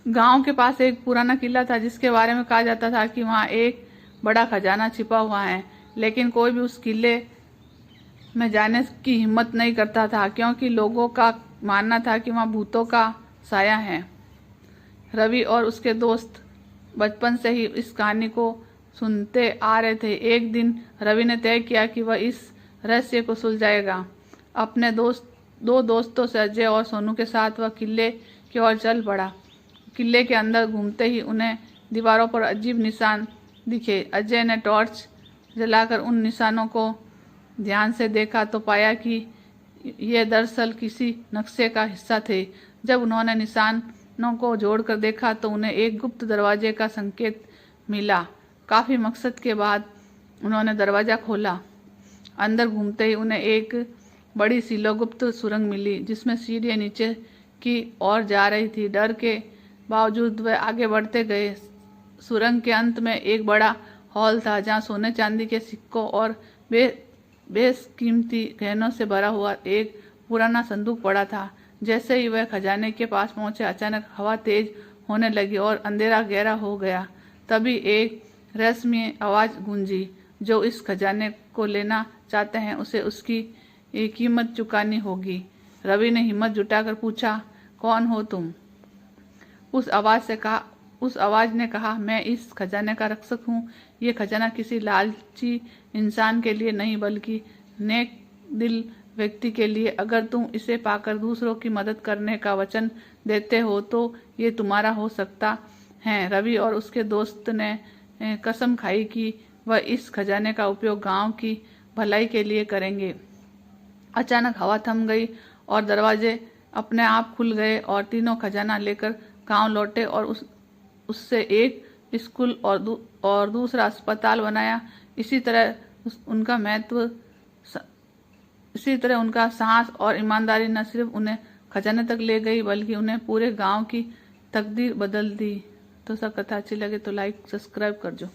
गांव के पास एक पुराना किला था जिसके बारे में कहा जाता था कि वहां एक बड़ा खजाना छिपा हुआ है, लेकिन कोई भी उस किले में जाने की हिम्मत नहीं करता था क्योंकि लोगों का मानना था कि वहां भूतों का साया है। रवि और उसके दोस्त बचपन से ही इस कहानी को सुनते आ रहे थे। एक दिन रवि ने तय किया कि वह इस रहस्य को सुलझाएगा। अपने दो दोस्तों से अजय और सोनू के साथ वह किले की ओर चल पड़ा। किले के अंदर घूमते ही उन्हें दीवारों पर अजीब निशान दिखे। अजय ने टॉर्च जलाकर उन निशानों को ध्यान से देखा तो पाया कि ये दरअसल किसी नक्शे का हिस्सा थे। जब उन्होंने निशानों को जोड़कर देखा तो उन्हें एक गुप्त दरवाजे का संकेत मिला। काफी मकसद के बाद उन्होंने दरवाजा खोला। अंदर घूमते ही उन्हें एक बड़ी सी गुप्त सुरंग मिली जिसमें सीढ़ियां नीचे की ओर जा रही थी। डर के बावजूद वे आगे बढ़ते गए। सुरंग के अंत में एक बड़ा हॉल था जहां सोने चांदी के सिक्कों और बेशकीमती गहनों से भरा हुआ एक पुराना संदूक पड़ा था। जैसे ही वह खजाने के पास पहुंचे, अचानक हवा तेज होने लगी और अंधेरा गहरा हो गया। तभी एक रहस्यमय आवाज गूंजी, जो इस खजाने को लेना चाहते हैं उसे उसकी कीमत चुकानी होगी। रवि ने हिम्मत जुटाकर पूछा, कौन हो तुम? उस आवाज ने कहा, मैं इस खजाने का रक्षक हूँ। ये खजाना किसी लालची इंसान के लिए नहीं बल्कि नेक दिल व्यक्ति के लिए। अगर तुम इसे पाकर दूसरों की मदद करने का वचन देते हो तो ये तुम्हारा हो सकता है। रवि और उसके दोस्त ने कसम खाई कि वह इस खजाने का उपयोग गांव की भलाई के लिए करेंगे। अचानक हवा थम गई और दरवाजे अपने आप खुल गए और तीनों खजाना लेकर गांव लौटे और उससे एक स्कूल और दूसरा अस्पताल बनाया। इसी तरह उनका साहस और ईमानदारी न सिर्फ उन्हें खजाने तक ले गई बल्कि उन्हें पूरे गांव की तकदीर बदल दी। तो सब कथा अच्छी लगे तो लाइक सब्सक्राइब कर दो।